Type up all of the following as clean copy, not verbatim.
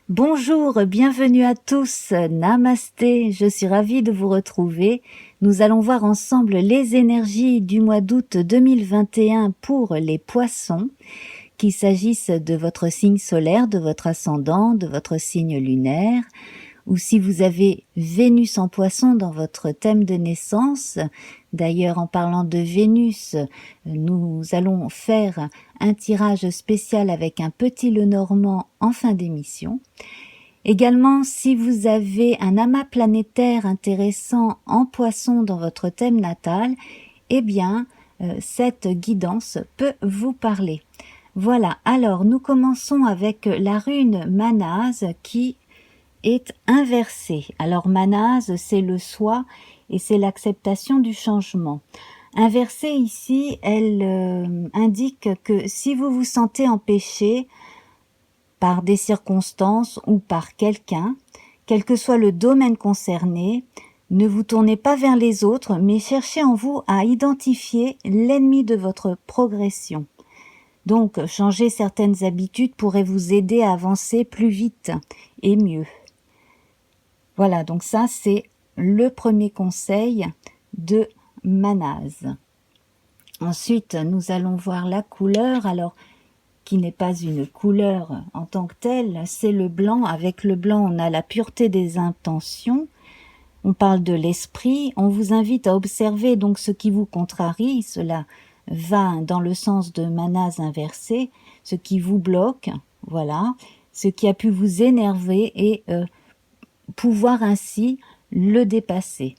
Bonjour, bienvenue à tous, namasté, je suis ravie de vous retrouver. Nous allons voir ensemble les énergies du mois d'août 2021 pour les poissons, qu'il s'agisse de votre signe solaire, de votre ascendant, de votre signe lunaire, ou si vous avez Vénus en poisson dans votre thème de naissance. D'ailleurs, en parlant de Vénus, nous allons faire un tirage spécial avec un petit Lenormand en fin d'émission. Également, si vous avez un amas planétaire intéressant en poisson dans votre thème natal, eh bien, cette guidance peut vous parler. Voilà, alors nous commençons avec la rune Manase qui est inversée. Alors Manase, c'est le soi et c'est l'acceptation du changement. Inversée ici, elle indique que si vous vous sentez empêché par des circonstances ou par quelqu'un, quel que soit le domaine concerné, ne vous tournez pas vers les autres, mais cherchez en vous à identifier l'ennemi de votre progression. Donc, changer certaines habitudes pourrait vous aider à avancer plus vite et mieux. Voilà, donc ça, c'est le premier conseil de Manase. Ensuite, nous allons voir la couleur. Alors, qui n'est pas une couleur en tant que telle, c'est le blanc. Avec le blanc, on a la pureté des intentions. On parle de l'esprit. On vous invite à observer donc ce qui vous contrarie. Cela va dans le sens de Manase inversé. Ce qui vous bloque, voilà. Ce qui a pu vous énerver et pouvoir ainsi le dépasser.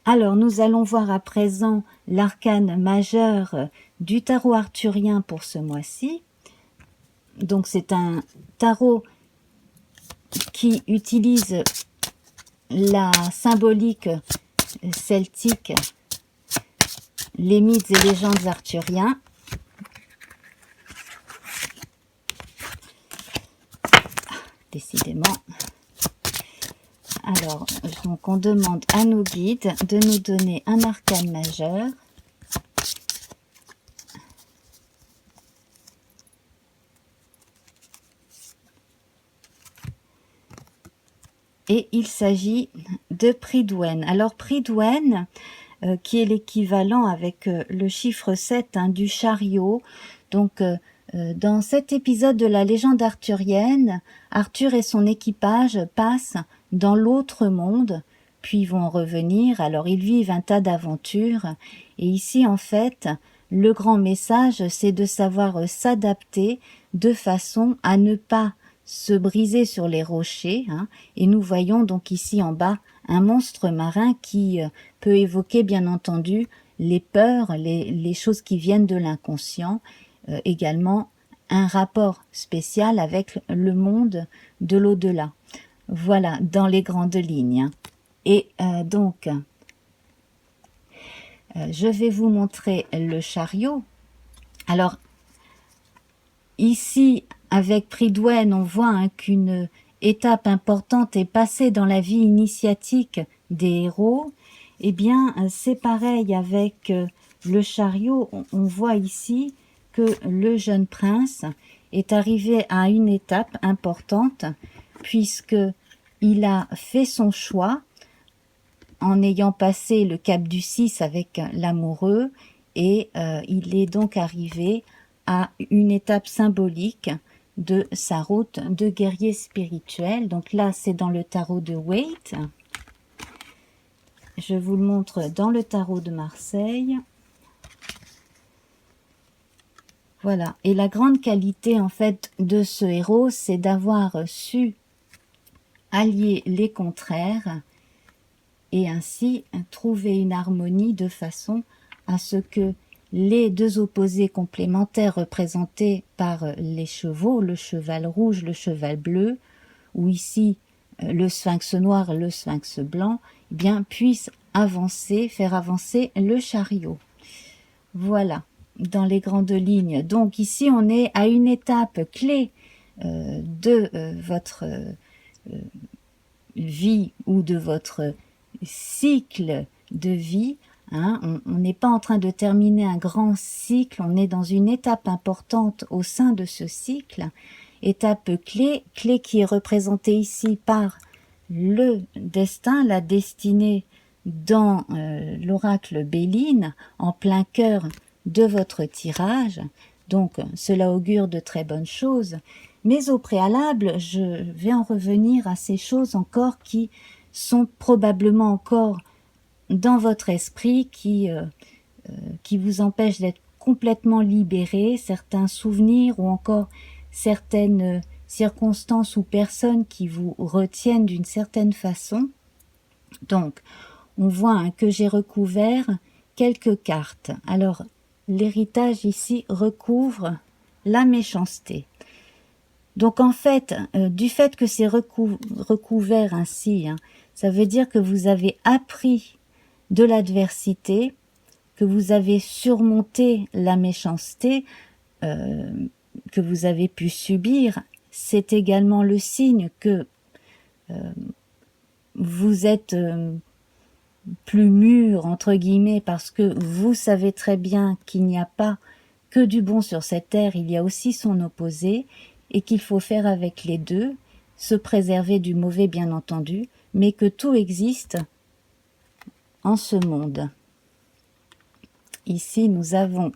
Alors, nous allons voir à présent l'arcane majeur du tarot arthurien pour ce mois-ci. Donc, c'est un tarot qui utilise la symbolique celtique, les mythes et légendes arthuriens. Décidément. Alors, donc on demande à nos guides de nous donner un arcane majeur. Et il s'agit de Pridwen. Alors Pridwen, qui est l'équivalent avec le chiffre 7 du chariot. Donc dans cet épisode de la légende arthurienne, Arthur et son équipage passent dans l'autre monde, puis vont revenir. Alors ils vivent un tas d'aventures. Et ici en fait, le grand message, c'est de savoir s'adapter de façon à ne pas se briser sur les rochers, et nous voyons donc ici en bas un monstre marin qui peut évoquer bien entendu les peurs, les choses qui viennent de l'inconscient, également un rapport spécial avec le monde de l'au-delà. Voilà, dans les grandes lignes. Et donc, je vais vous montrer le chariot. Alors, ici, avec Pridwen, on voit qu'une étape importante est passée dans la vie initiatique des héros. Eh bien, c'est pareil avec le chariot. On voit ici que le jeune prince est arrivé à une étape importante puisque il a fait son choix en ayant passé le cap du 6 avec l'amoureux et il est donc arrivé à une étape symbolique de sa route de guerrier spirituel. Donc là, c'est dans le tarot de Waite. Je vous le montre dans le tarot de Marseille. Voilà. Et la grande qualité, en fait, de ce héros, c'est d'avoir su allier les contraires et ainsi trouver une harmonie de façon à ce que les deux opposés complémentaires représentés par les chevaux, le cheval rouge, le cheval bleu, ou ici le sphinx noir, le sphinx blanc, eh bien puissent avancer, faire avancer le chariot. Voilà, dans les grandes lignes. Donc ici, on est à une étape clé de votre vie ou de votre cycle de vie Hein, on n'est pas en train de terminer un grand cycle, on est dans une étape importante au sein de ce cycle, étape clé, clé qui est représentée ici par le destin, la destinée dans l'oracle Béline, en plein cœur de votre tirage. Donc cela augure de très bonnes choses. Mais au préalable, je vais en revenir à ces choses encore qui sont probablement encore dans votre esprit, qui vous empêchent d'être complètement libéré, certains souvenirs ou encore certaines circonstances ou personnes qui vous retiennent d'une certaine façon. Donc, on voit hein, que j'ai recouvert quelques cartes. Alors, l'héritage ici recouvre la méchanceté. Donc en fait, du fait que c'est recouvert ainsi, hein, ça veut dire que vous avez appris de l'adversité, que vous avez surmonté la méchanceté que vous avez pu subir. C'est également le signe que vous êtes plus mûr, entre guillemets, parce que vous savez très bien qu'il n'y a pas que du bon sur cette terre, il y a aussi son opposé, et qu'il faut faire avec les deux, se préserver du mauvais bien entendu, mais que tout existe en ce monde. Ici, nous avons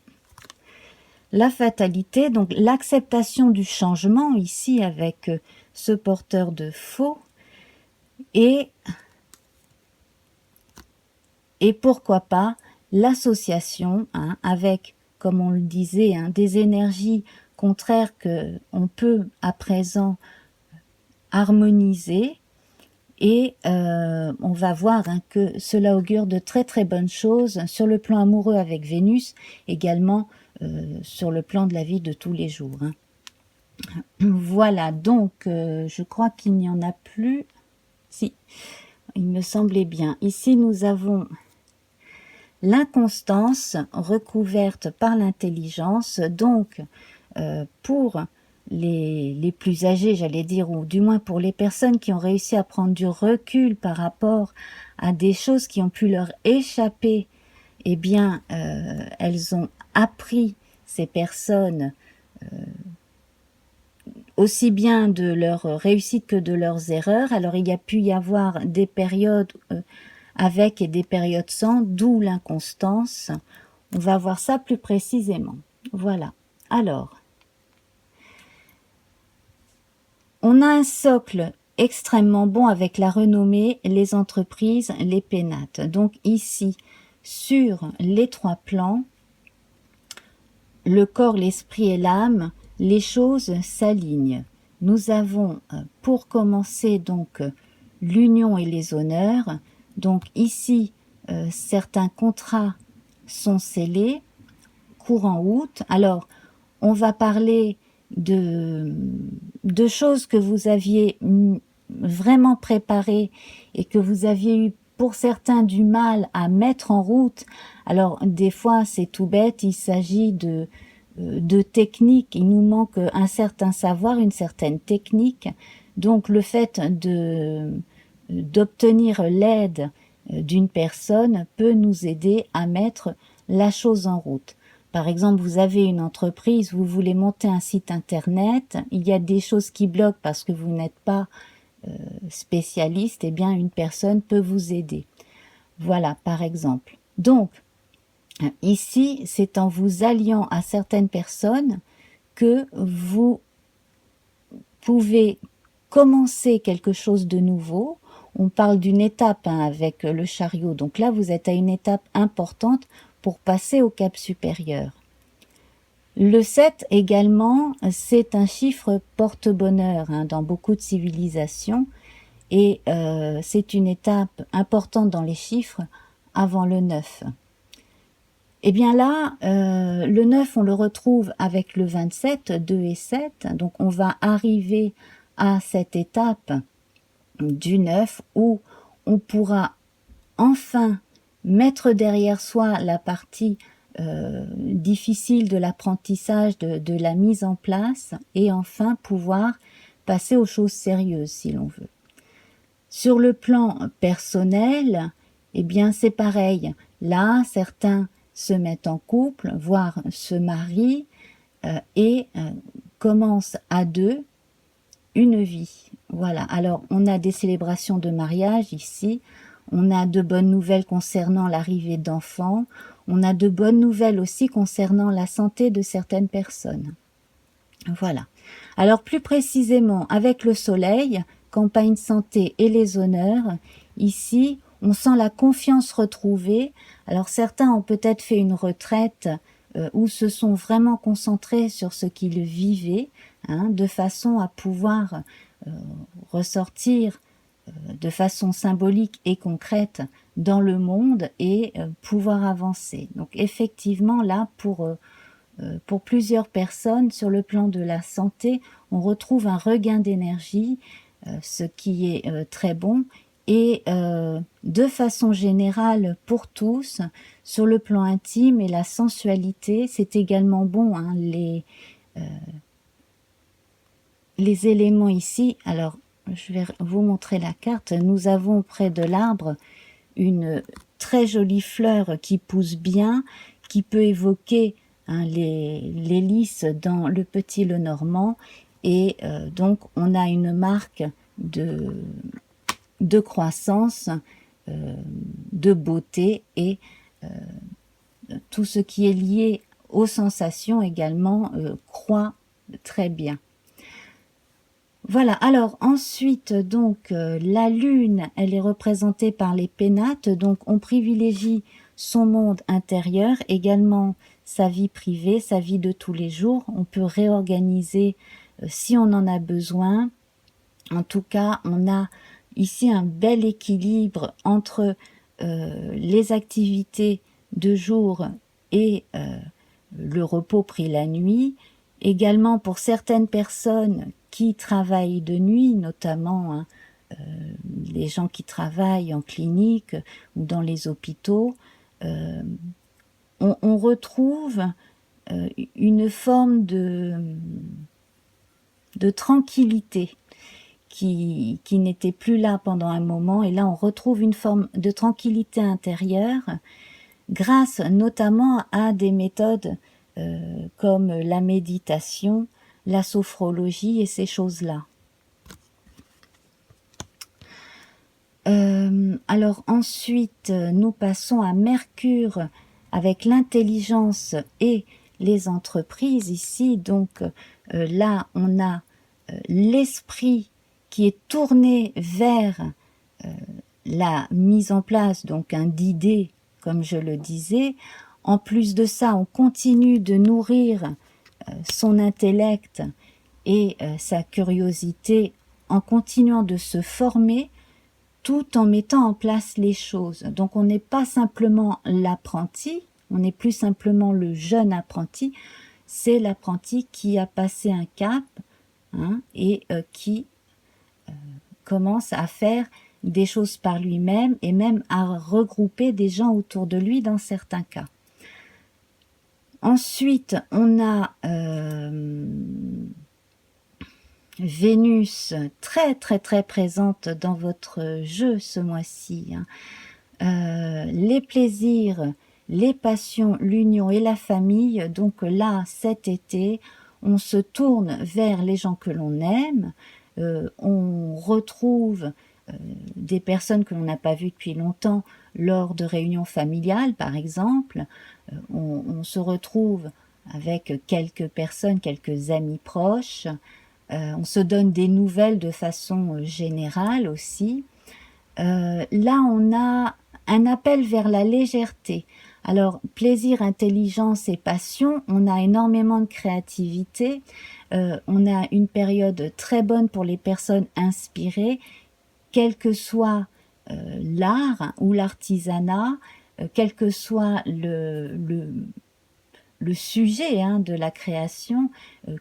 la fatalité, donc l'acceptation du changement, ici avec ce porteur de faux, et pourquoi pas l'association hein, avec, comme on le disait, hein, des énergies contraires que on peut à présent harmoniser, et on va voir hein, que cela augure de très très bonnes choses sur le plan amoureux avec Vénus, également sur le plan de la vie de tous les jours. Hein. Voilà, donc je crois qu'il n'y en a plus. Si, il me semblait bien. Ici, nous avons l'inconstance recouverte par l'intelligence. Donc, pour les plus âgés, j'allais dire, ou du moins pour les personnes qui ont réussi à prendre du recul par rapport à des choses qui ont pu leur échapper, eh bien, elles ont appris, ces personnes, aussi bien de leur réussite que de leurs erreurs. Alors, il y a pu y avoir des périodes avec et des périodes sans, d'où l'inconstance. On va voir ça plus précisément. Voilà. Alors, on a un socle extrêmement bon avec la renommée, les entreprises, les pénates. Donc ici, sur les trois plans, le corps, l'esprit et l'âme, les choses s'alignent. Nous avons, pour commencer, donc, l'union et les honneurs. Donc ici, certains contrats sont scellés, courant août. Alors, on va parler de choses que vous aviez vraiment préparées et que vous aviez eu pour certains du mal à mettre en route. Alors des fois c'est tout bête, il s'agit de technique, il nous manque un certain savoir, une certaine technique. Donc le fait d'obtenir l'aide d'une personne peut nous aider à mettre la chose en route. Par exemple, vous avez une entreprise, vous voulez monter un site internet, il y a des choses qui bloquent parce que vous n'êtes pas spécialiste, eh bien une personne peut vous aider. Voilà, par exemple. Donc, ici, c'est en vous alliant à certaines personnes que vous pouvez commencer quelque chose de nouveau. On parle d'une étape hein, avec le chariot. Donc là, vous êtes à une étape importante pour passer au cap supérieur. Le 7 également, c'est un chiffre porte-bonheur hein, dans beaucoup de civilisations et c'est une étape importante dans les chiffres avant le 9. Et bien là, le 9, on le retrouve avec le 27, 2 et 7, donc on va arriver à cette étape du 9 où on pourra enfin mettre derrière soi la partie difficile de l'apprentissage, de la mise en place, et enfin pouvoir passer aux choses sérieuses si l'on veut. Sur le plan personnel, eh bien c'est pareil, Là, certains se mettent en couple, voire se marient et commencent à deux une vie. Voilà, alors on a des célébrations de mariage ici, on a de bonnes nouvelles concernant l'arrivée d'enfants, on a de bonnes nouvelles aussi concernant la santé de certaines personnes. Voilà. Alors plus précisément, avec le soleil, campagne santé et les honneurs, ici, on sent la confiance retrouvée. Alors certains ont peut-être fait une retraite ou se sont vraiment concentrés sur ce qu'ils vivaient, de façon à pouvoir ressortir de façon symbolique et concrète dans le monde et pouvoir avancer. Donc effectivement, là, pour plusieurs personnes, sur le plan de la santé, on retrouve un regain d'énergie, ce qui est très bon. Et de façon générale, pour tous, sur le plan intime et la sensualité, c'est également bon. Les éléments ici, alors je vais vous montrer la carte. Nous avons près de l'arbre une très jolie fleur qui pousse bien, qui peut évoquer les lys dans le petit Lenormand, et donc on a une marque de croissance, de beauté, et tout ce qui est lié aux sensations également croît très bien. Voilà, alors ensuite, donc, la lune, elle est représentée par les pénates, donc on privilégie son monde intérieur, également sa vie privée, sa vie de tous les jours. On peut réorganiser si on en a besoin. En tout cas, on a ici un bel équilibre entre les activités de jour et le repos pris la nuit. Également pour certaines personnes qui travaillent de nuit, notamment les gens qui travaillent en clinique ou dans les hôpitaux, on retrouve une forme de tranquillité qui n'était plus là pendant un moment, et là on retrouve une forme de tranquillité intérieure grâce notamment à des méthodes comme la méditation, la sophrologie et ces choses-là. Alors ensuite, nous passons à Mercure avec l'intelligence et les entreprises. Ici, donc là, on a l'esprit qui est tourné vers la mise en place donc d'idées, comme je le disais. En plus de ça, on continue de nourrir son intellect et sa curiosité en continuant de se former tout en mettant en place les choses. Donc on n'est pas simplement l'apprenti, on n'est plus simplement le jeune apprenti, c'est l'apprenti qui a passé un cap et qui commence à faire des choses par lui-même et même à regrouper des gens autour de lui dans certains cas. Ensuite, on a Vénus très très très présente dans votre jeu ce mois-ci. Les plaisirs, les passions, l'union et la famille. Donc là, cet été, on se tourne vers les gens que l'on aime. On retrouve des personnes que l'on n'a pas vues depuis longtemps lors de réunions familiales, par exemple. On se retrouve avec quelques personnes, quelques amis proches. On se donne des nouvelles de façon générale aussi. Là, on a un appel vers la légèreté. Alors, plaisir, intelligence et passion, on a énormément de créativité. On a une période très bonne pour les personnes inspirées, quel que soit l'art ou l'artisanat, quel que soit le sujet de la création,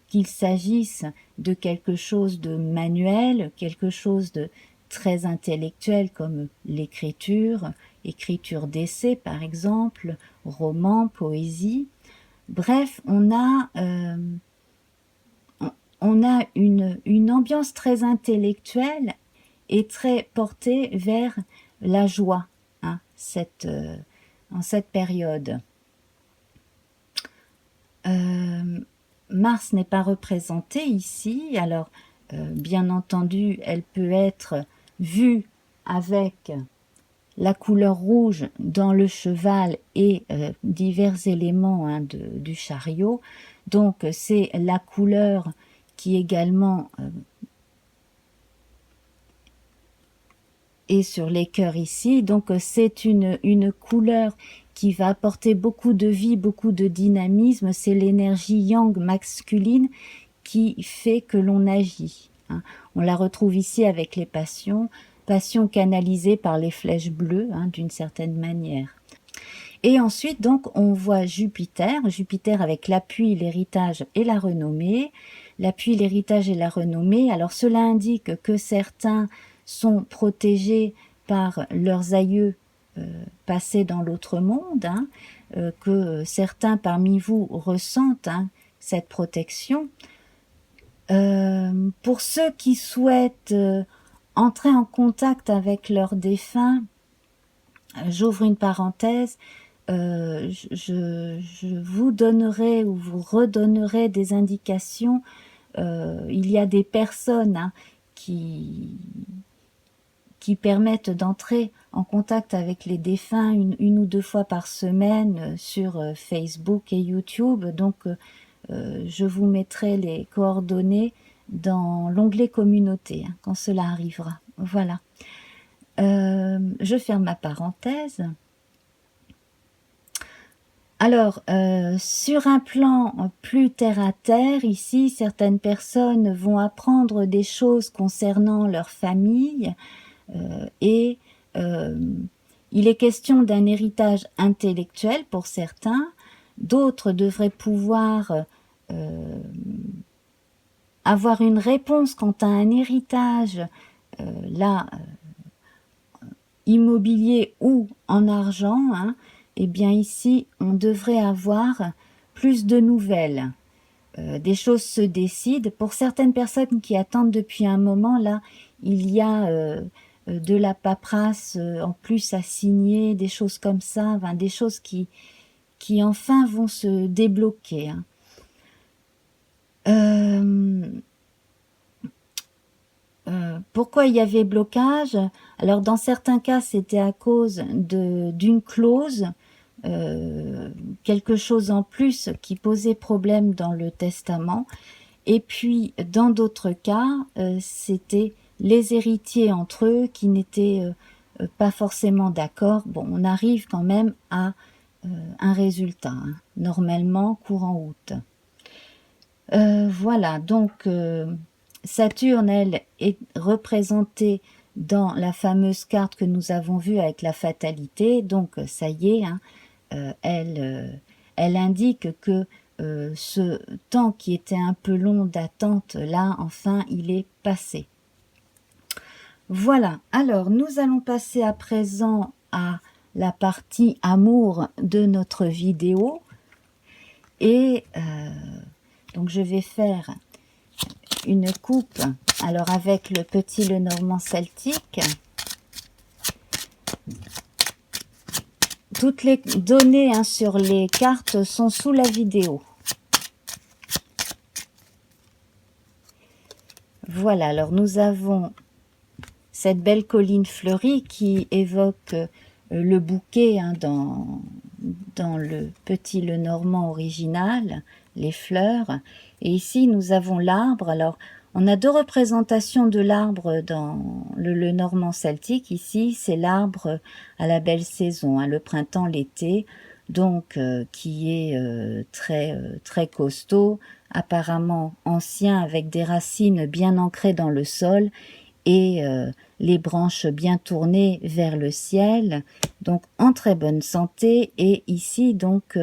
qu'il s'agisse de quelque chose de manuel, quelque chose de très intellectuel comme l'écriture, écriture d'essai par exemple, roman, poésie. Bref, on a une ambiance très intellectuelle et très portée vers la joie, cette en cette période. Mars n'est pas représentée ici, alors bien entendu, elle peut être vue avec la couleur rouge dans le cheval et divers éléments du chariot. Donc c'est la couleur qui également est sur les cœurs ici. Donc c'est une couleur qui va apporter beaucoup de vie, beaucoup de dynamisme. C'est l'énergie yang masculine qui fait que l'on agit. On la retrouve ici avec les passions canalisées par les flèches bleues, d'une certaine manière. Et ensuite, donc, on voit Jupiter avec l'appui, l'héritage et la renommée. L'appui, l'héritage et la renommée. Alors, cela indique que certains sont protégés par leurs aïeux passés dans l'autre monde, que certains parmi vous ressentent cette protection. Pour ceux qui souhaitent entrer en contact avec leurs défunts, j'ouvre une parenthèse, je vous donnerai ou vous redonnerai des indications. Il y a des personnes qui permettent d'entrer en contact avec les défunts une ou deux fois par semaine sur Facebook et YouTube. Donc, je vous mettrai les coordonnées dans l'onglet communauté quand cela arrivera. Voilà. Je ferme ma parenthèse. Alors, sur un plan plus terre à terre, ici, certaines personnes vont apprendre des choses concernant leur famille et il est question d'un héritage intellectuel pour certains. D'autres devraient pouvoir avoir une réponse quant à un héritage immobilier ou en argent. Eh bien ici, on devrait avoir plus de nouvelles. Des choses se décident. Pour certaines personnes qui attendent depuis un moment, là, il y a de la paperasse en plus à signer, des choses comme ça, des choses qui enfin vont se débloquer. Pourquoi il y avait blocage? Alors dans certains cas, c'était à cause d'une clause, quelque chose en plus qui posait problème dans le testament. Et puis dans d'autres cas, c'était les héritiers entre eux qui n'étaient pas forcément d'accord. Bon, on arrive quand même à un résultat, normalement courant août. Voilà, donc Saturne, elle, est représentée dans la fameuse carte que nous avons vue avec la fatalité. Donc ça y est, elle indique que ce temps qui était un peu long d'attente, là, enfin, il est passé. Voilà, alors nous allons passer à présent à la partie amour de notre vidéo. Et donc je vais faire une coupe, alors avec le petit Lenormand celtique. Toutes les données sur les cartes sont sous la vidéo. Voilà, alors nous avons cette belle colline fleurie qui évoque le bouquet dans le petit Lenormand original, les fleurs. Et ici, nous avons l'arbre. Alors, on a deux représentations de l'arbre dans le Lenormand celtique. Ici, c'est l'arbre à la belle saison, le printemps, l'été, donc qui est très costaud, apparemment ancien, avec des racines bien ancrées dans le sol et les branches bien tournées vers le ciel, donc en très bonne santé. Et ici, donc,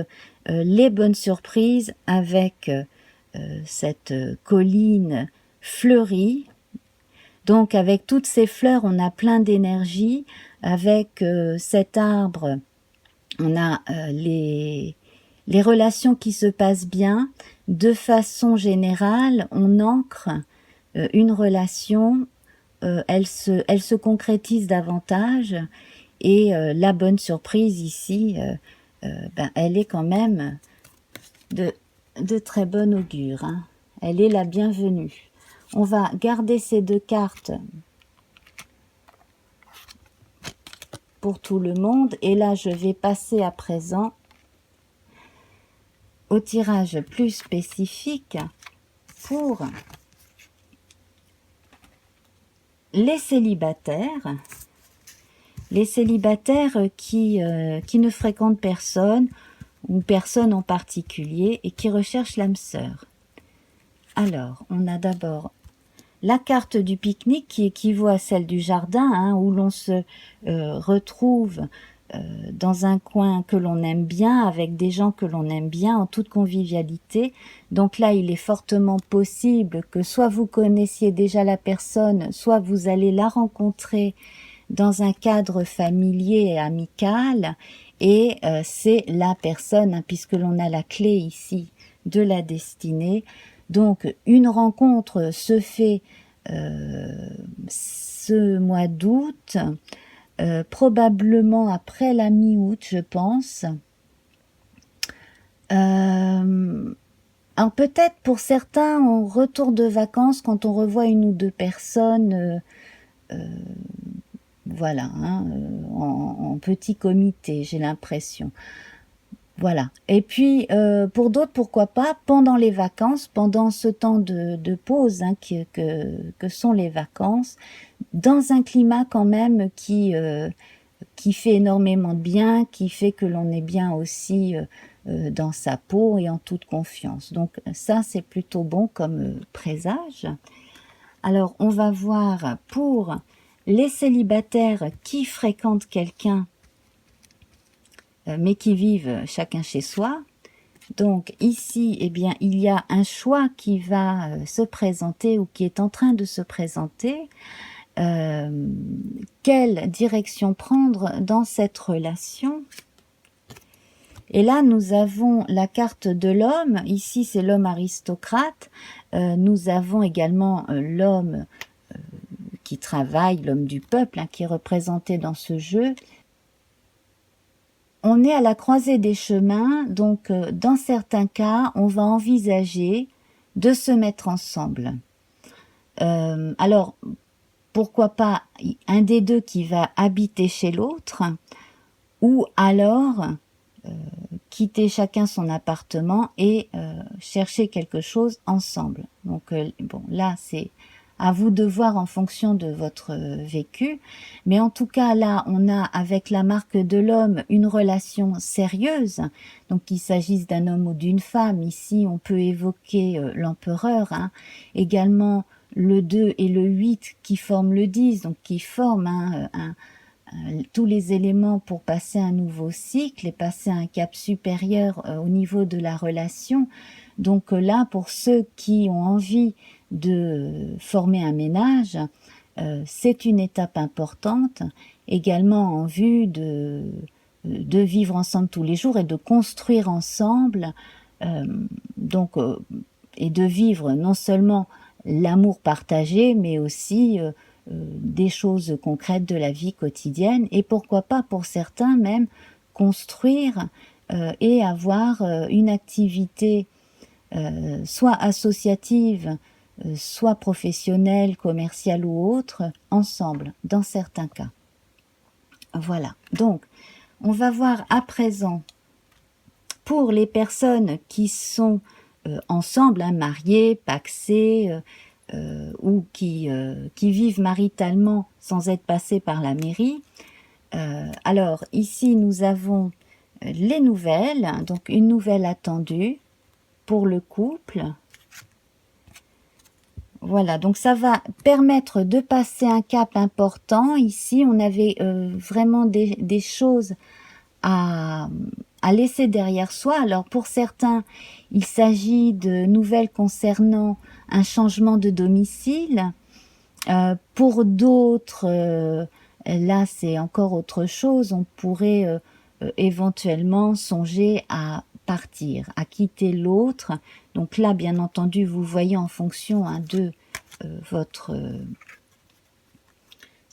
les bonnes surprises avec cette colline fleurie. Donc, avec toutes ces fleurs, on a plein d'énergie. Avec cet arbre, on a les relations qui se passent bien. De façon générale, on ancre une relation, elle se concrétise davantage. Et la bonne surprise ici, ben, elle est quand même de très bon augure, hein. Elle est la bienvenue. On va garder ces deux cartes pour tout le monde. Et là, je vais passer à présent au tirage plus spécifique pour les célibataires. Les célibataires qui ne fréquentent personne, ou personne en particulier, et qui recherchent l'âme sœur. Alors, on a d'abord la carte du pique-nique qui équivaut à celle du jardin, hein, où l'on se retrouve dans un coin que l'on aime bien, avec des gens que l'on aime bien, en toute convivialité. Donc là, il est fortement possible que soit vous connaissiez déjà la personne, soit vous allez la rencontrer dans un cadre familier et amical, et c'est la personne, hein, puisque l'on a la clé ici de la destinée. Donc une rencontre se fait ce mois d'août, probablement après la mi-août, je pense. Alors peut-être pour certains en retour de vacances, quand on revoit une ou deux personnes, voilà, hein, en petit comité, j'ai l'impression. Voilà. Et puis, pour d'autres, pourquoi pas, pendant les vacances, pendant ce temps de pause, hein, que sont les vacances, dans un climat quand même qui fait énormément de bien, qui fait que l'on est bien aussi dans sa peau et en toute confiance. Donc ça, c'est plutôt bon comme présage. Alors, on va voir pour les célibataires qui fréquentent quelqu'un, mais qui vivent chacun chez soi. Donc ici, eh bien, il y a un choix qui va se présenter ou qui est en train de se présenter. Quelle direction prendre dans cette relation? Et là, nous avons la carte de l'homme. Ici, c'est l'homme aristocrate. Nous avons également l'homme qui travaille, l'homme du peuple, hein, qui est représenté dans ce jeu. On est à la croisée des chemins, donc dans certains cas, on va envisager de se mettre ensemble. Alors, pourquoi pas un des deux qui va habiter chez l'autre, ou alors quitter chacun son appartement et chercher quelque chose ensemble. Donc bon, là c'est à vous de voir en fonction de votre vécu, mais en tout cas là on a avec la marque de l'homme une relation sérieuse, donc qu'il s'agisse d'un homme ou d'une femme. Ici on peut évoquer l'empereur, hein. Également le 2 et le 8 qui forment le 10, donc qui forment tous les éléments pour passer un nouveau cycle et passer un cap supérieur au niveau de la relation. Donc là, pour ceux qui ont envie de former un ménage, c'est une étape importante, également en vue de vivre ensemble tous les jours et de construire ensemble, donc et de vivre non seulement l'amour partagé, mais aussi des choses concrètes de la vie quotidienne, et pourquoi pas pour certains même construire et avoir une activité soit associative, soit professionnelle, commerciale ou autre, ensemble, dans certains cas. Voilà, donc on va voir à présent pour les personnes qui sont ensemble, hein, mariées, pacsées, ou qui vivent maritalement sans être passés par la mairie. Alors ici nous avons les nouvelles, donc une nouvelle attendue pour le couple. Voilà, donc ça va permettre de passer un cap important. Ici on avait vraiment des choses à laisser derrière soi. Alors pour certains, il s'agit de nouvelles concernant un changement de domicile. Pour d'autres, là c'est encore autre chose. On pourrait éventuellement songer à partir, à quitter l'autre. Donc là, bien entendu, vous voyez en fonction, hein, de votre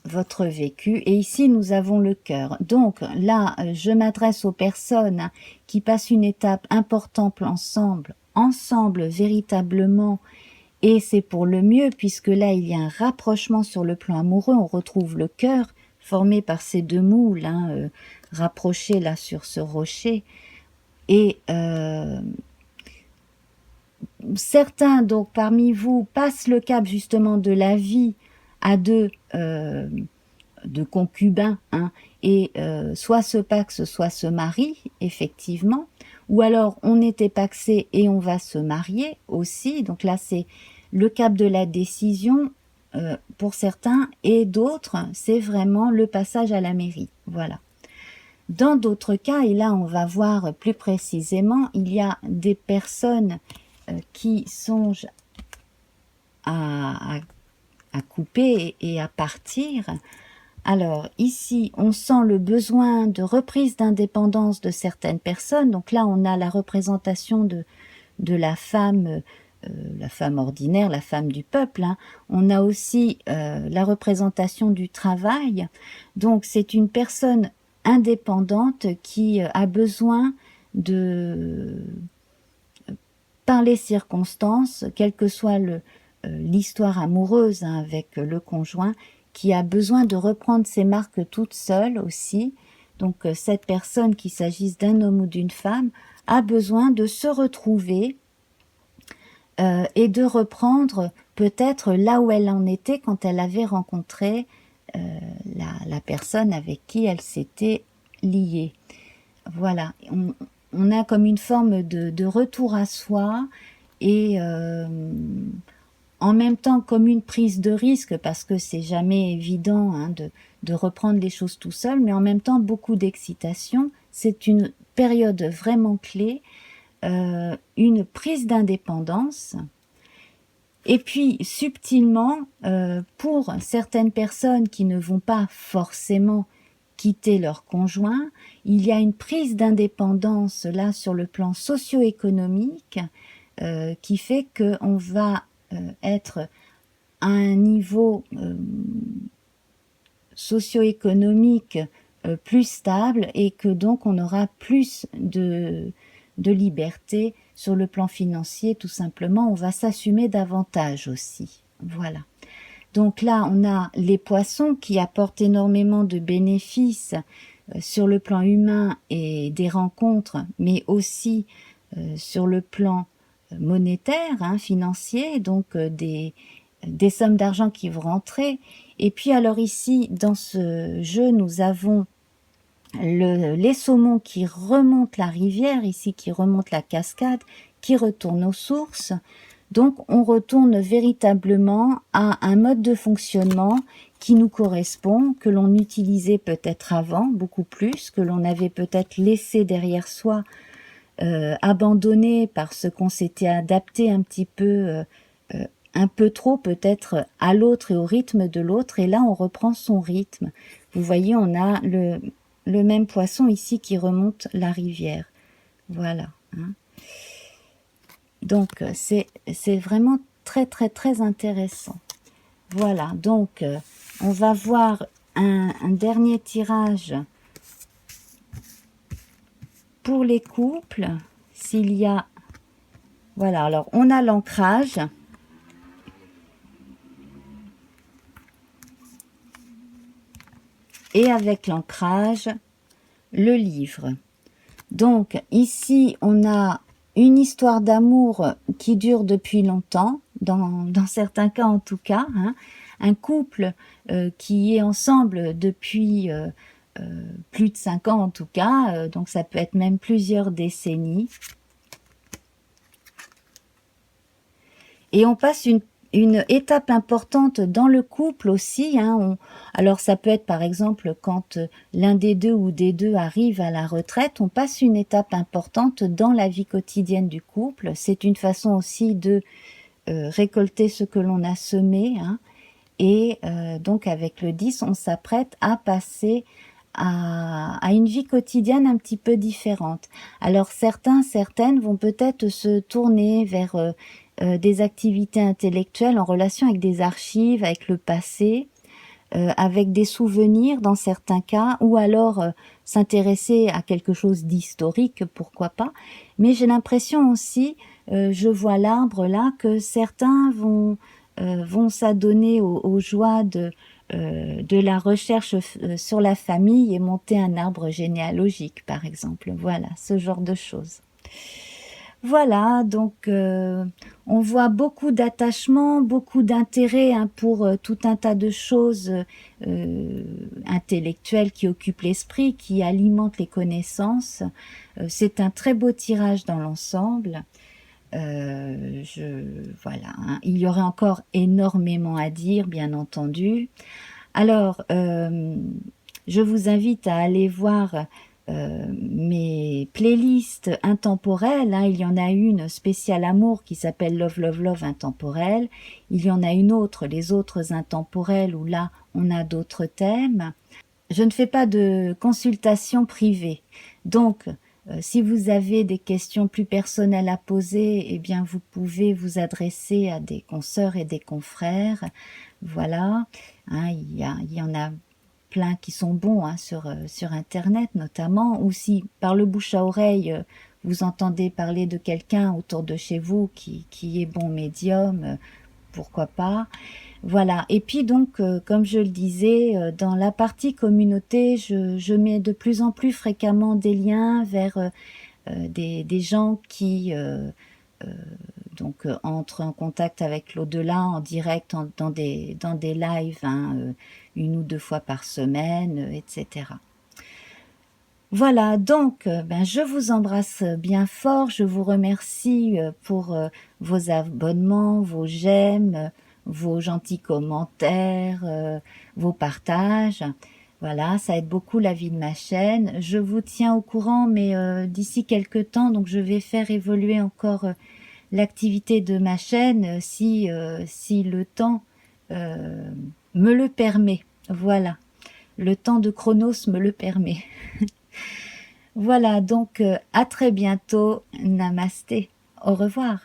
votre vécu. Et ici, nous avons le cœur. Donc là, je m'adresse aux personnes qui passent une étape importante ensemble véritablement. Et c'est pour le mieux, puisque là, il y a un rapprochement sur le plan amoureux. On retrouve le cœur formé par ces deux moules, rapprochés là sur ce rocher. Et certains, donc, parmi vous, passent le cap justement de la vie à deux de concubins, et soit se paxe, soit se marie, effectivement, ou alors on était paxé et on va se marier aussi, donc là c'est le cap de la décision pour certains, et d'autres, c'est vraiment le passage à la mairie, voilà. Dans d'autres cas, et là on va voir plus précisément, il y a des personnes qui songent à couper et à partir. Alors ici, on sent le besoin de reprise d'indépendance de certaines personnes. Donc là, on a la représentation de la femme ordinaire, la femme du peuple. On a aussi la représentation du travail. Donc c'est une personne indépendante qui a besoin de, par les circonstances, quelle que soit l'histoire amoureuse avec le conjoint, qui a besoin de reprendre ses marques toute seule aussi. Donc cette personne, qu'il s'agisse d'un homme ou d'une femme, a besoin de se retrouver et de reprendre peut-être là où elle en était quand elle avait rencontré la personne avec qui elle s'était liée. Voilà, on a comme une forme de retour à soi et en même temps comme une prise de risque, parce que c'est jamais évident de reprendre les choses tout seul, mais en même temps beaucoup d'excitation. C'est une période vraiment clé, une prise d'indépendance. Et puis subtilement, pour certaines personnes qui ne vont pas forcément quitter leur conjoint, il y a une prise d'indépendance là sur le plan socio-économique qui fait qu'on va être à un niveau socio-économique plus stable, et que donc on aura plus de liberté sur le plan financier. Tout simplement, on va s'assumer davantage aussi. Voilà. Donc là, on a les poissons qui apportent énormément de bénéfices sur le plan humain et des rencontres, mais aussi sur le plan monétaire, financier, donc des sommes d'argent qui vont rentrer. Et puis alors ici, dans ce jeu, nous avons les saumons qui remontent la rivière, ici qui remontent la cascade, qui retournent aux sources. Donc on retourne véritablement à un mode de fonctionnement qui nous correspond, que l'on utilisait peut-être avant, beaucoup plus, que l'on avait peut-être laissé derrière soi, abandonné parce qu'on s'était adapté un petit peu, un peu trop peut-être à l'autre et au rythme de l'autre, et là on reprend son rythme. Vous voyez, on a le même poisson ici qui remonte la rivière. Voilà. Donc c'est vraiment très très très intéressant. Voilà, donc on va voir un dernier tirage pour les couples. S'il y a... Voilà, alors on a l'ancrage. Et avec l'ancrage, le livre. Donc ici, on a une histoire d'amour qui dure depuis longtemps, dans certains cas en tout cas, un couple qui est ensemble depuis plus de 5 ans en tout cas, donc ça peut être même plusieurs décennies. Et on passe une étape importante dans le couple aussi. Alors ça peut être par exemple quand l'un des deux ou des deux arrive à la retraite, on passe une étape importante dans la vie quotidienne du couple. C'est une façon aussi de récolter ce que l'on a semé. Et donc avec le 10, on s'apprête à passer à une vie quotidienne un petit peu différente. Alors certaines vont peut-être se tourner vers des activités intellectuelles en relation avec des archives, avec le passé, avec des souvenirs dans certains cas, ou alors s'intéresser à quelque chose d'historique, pourquoi pas. Mais j'ai l'impression aussi, je vois l'arbre là, que certains vont s'adonner aux joies de la recherche sur la famille et monter un arbre généalogique, par exemple. Voilà, ce genre de choses. Voilà, donc on voit beaucoup d'attachement, beaucoup d'intérêt hein, pour tout un tas de choses intellectuelles qui occupent l'esprit, qui alimentent les connaissances. C'est un très beau tirage dans l'ensemble. Voilà, hein. Il y aurait encore énormément à dire, bien entendu. Alors, je vous invite à aller voir mes playlists intemporelles. Hein. Il y en a une spéciale amour qui s'appelle Love, Love, Love intemporelle. Il y en a une autre, les autres intemporelles, où là, on a d'autres thèmes. Je ne fais pas de consultation privée. Donc, si vous avez des questions plus personnelles à poser, eh bien, vous pouvez vous adresser à des consoeurs et des confrères. Voilà. Hein, il y en a plein qui sont bons hein, sur Internet notamment, ou si par le bouche à oreille, vous entendez parler de quelqu'un autour de chez vous qui est bon médium, pourquoi pas. Voilà, et puis donc, comme je le disais, dans la partie communauté, je mets de plus en plus fréquemment des liens vers des gens qui donc entrent en contact avec l'au-delà en direct dans des lives, hein, une ou deux fois par semaine, etc. Voilà, donc ben, je vous embrasse bien fort, je vous remercie pour vos abonnements, vos j'aime, vos gentils commentaires, vos partages. Voilà, ça aide beaucoup la vie de ma chaîne. Je vous tiens au courant, mais d'ici quelques temps, donc je vais faire évoluer encore l'activité de ma chaîne si le temps me le permet. Voilà, le temps de Chronos me le permet. Voilà, donc à très bientôt. Namasté. Au revoir.